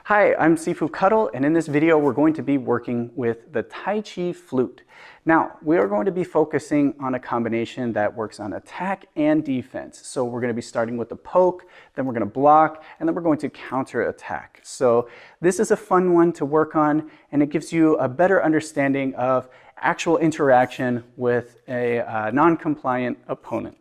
Hi, I'm Sifu Kuttel, and in this video we're going to be working with the Taiji flute. Now, we are going to be focusing on a combination that works on attack and defense. So we're going to be starting with the poke, then we're going to block, and then we're going to counter attack. So this is a fun one to work on, and it gives you a better understanding of actual interaction with a non-compliant opponent.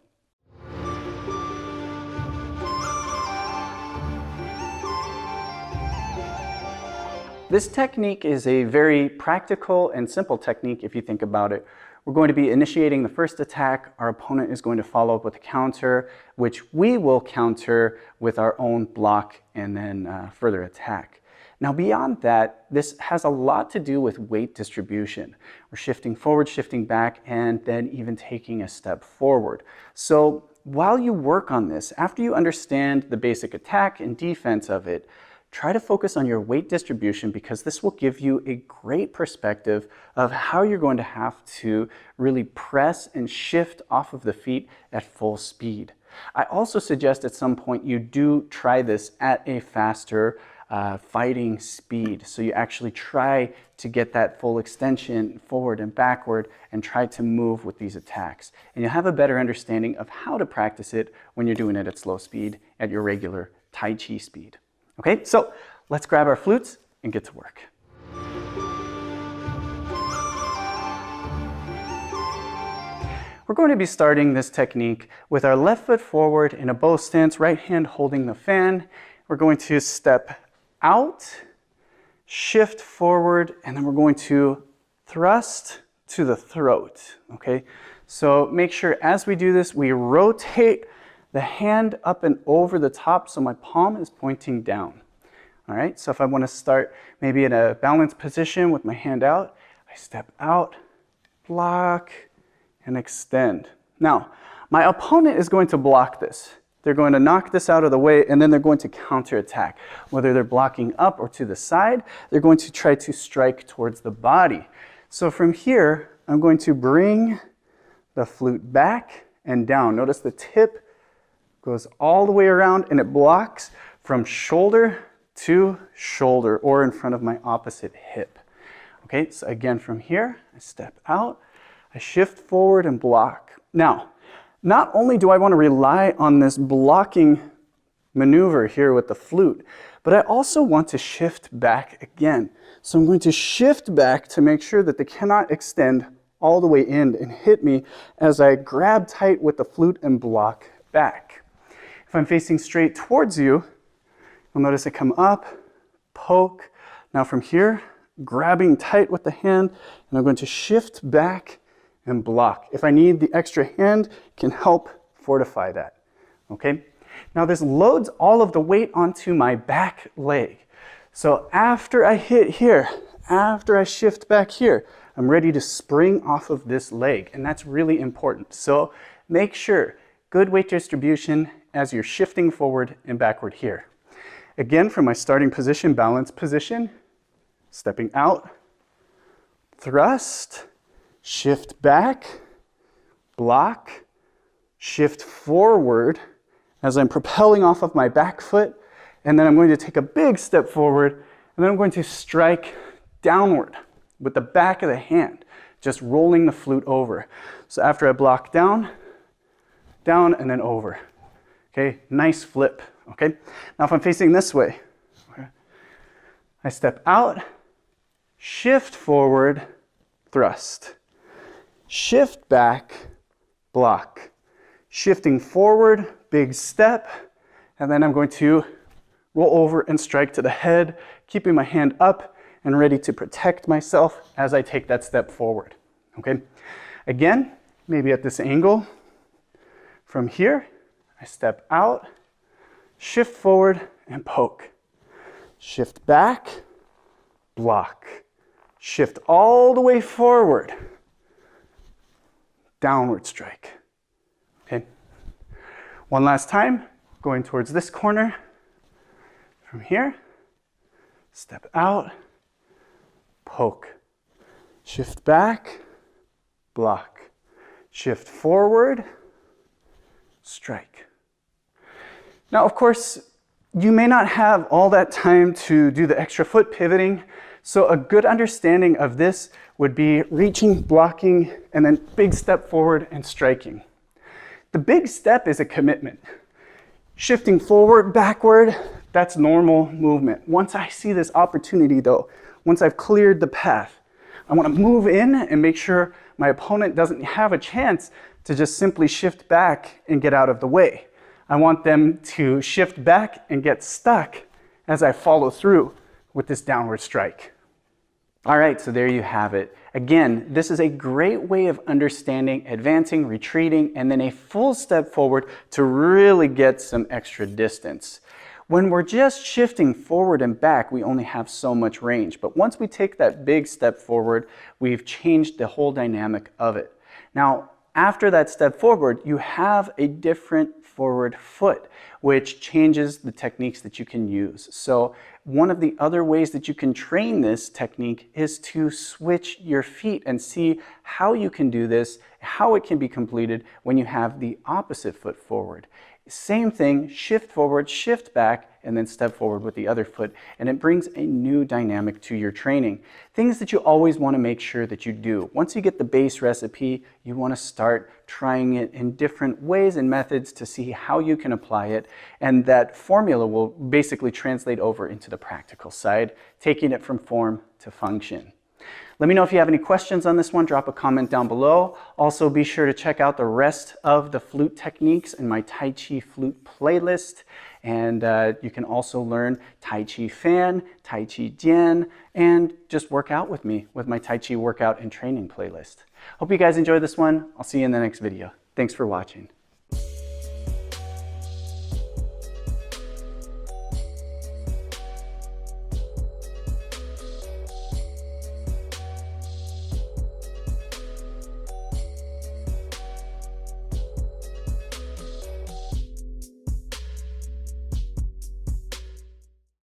This technique is a very practical and simple technique if you think about it. We're going to be initiating the first attack. Our opponent is going to follow up with a counter, which we will counter with our own block and then further attack. Now beyond that, this has a lot to do with weight distribution. We're shifting forward, shifting back, and then even taking a step forward. So while you work on this, after you understand the basic attack and defense of it, try to focus on your weight distribution because this will give you a great perspective of how you're going to have to really press and shift off of the feet at full speed. I also suggest at some point you do try this at a faster fighting speed. So you actually try to get that full extension forward and backward and try to move with these attacks. And you'll have a better understanding of how to practice it when you're doing it at slow speed at your regular Tai Chi speed. Okay, so let's grab our flutes and get to work. We're going to be starting this technique with our left foot forward in a bow stance, right hand holding the fan. We're going to step out, shift forward, and then we're going to thrust to the throat. Okay, so make sure as we do this, we rotate the hand up and over the top so my palm is pointing down. All right, so if I want to start maybe in a balanced position with my hand out, I step out, block, and extend. Now, my opponent is going to block this. They're going to knock this out of the way and then they're going to counterattack. Whether they're blocking up or to the side, they're going to try to strike towards the body. So from here, I'm going to bring the flute back and down. Notice the tip goes all the way around and it blocks from shoulder to shoulder or in front of my opposite hip. Okay, so again from here, I step out, I shift forward and block. Now, not only do I want to rely on this blocking maneuver here with the flute, but I also want to shift back again. So I'm going to shift back to make sure that they cannot extend all the way in and hit me as I grab tight with the flute and block back. If I'm facing straight towards you, you'll notice it come up, poke. Now from here, grabbing tight with the hand, and I'm going to shift back and block. If I need the extra hand, can help fortify that. Okay? Now this loads all of the weight onto my back leg. So after I hit here, after I shift back here, I'm ready to spring off of this leg, and that's really important. So make sure, good weight distribution as you're shifting forward and backward here. Again, from my starting position, balanced position, stepping out, thrust, shift back, block, shift forward as I'm propelling off of my back foot, and then I'm going to take a big step forward, and then I'm going to strike downward with the back of the hand, just rolling the flute over. So after I block down, and then over. Okay, nice flip. Okay, now if I'm facing this way, okay, I step out, shift forward, thrust, shift back, block, shifting forward, big step, and then I'm going to roll over and strike to the head, keeping my hand up and ready to protect myself as I take that step forward. Okay, again, maybe at this angle. From here, I step out, shift forward and poke. Shift back, block. Shift all the way forward. Downward strike. Okay. One last time, going towards this corner. From here, step out, poke. Shift back, block. Shift forward, strike. Now, of course, You may not have all that time to do the extra foot pivoting, so a good understanding of this would be reaching, blocking, and then big step forward and striking. The big step is a commitment. Shifting forward, backward, that's normal movement. Once I see this opportunity though, once I've cleared the path, I want to move in and make sure my opponent doesn't have a chance to just simply shift back and get out of the way. I want them to shift back and get stuck as I follow through with this downward strike. All right, so there you have it. Again, this is a great way of understanding advancing, retreating, and then a full step forward to really get some extra distance. When we're just shifting forward and back, we only have so much range. But once we take that big step forward, we've changed the whole dynamic of it. Now, after that step forward, you have a different forward foot, which changes the techniques that you can use. So one of the other ways that you can train this technique is to switch your feet and see how you can do this, how it can be completed when you have the opposite foot forward. Same thing, shift forward, shift back, and then step forward with the other foot, and it brings a new dynamic to your training. Things that you always want to make sure that you do. Once you get the base recipe, you want to start trying it in different ways and methods to see how you can apply it, and that formula will basically translate over into the practical side, taking it from form to function. Let me know if you have any questions on this one. Drop a comment down below. Also, be sure to check out the rest of the flute techniques in my Tai Chi flute playlist. And you can also learn Tai Chi Fan, Tai Chi Jian, and just work out with me with my Tai Chi workout and training playlist. Hope you guys enjoyed this one. I'll see you in the next video. Thanks for watching.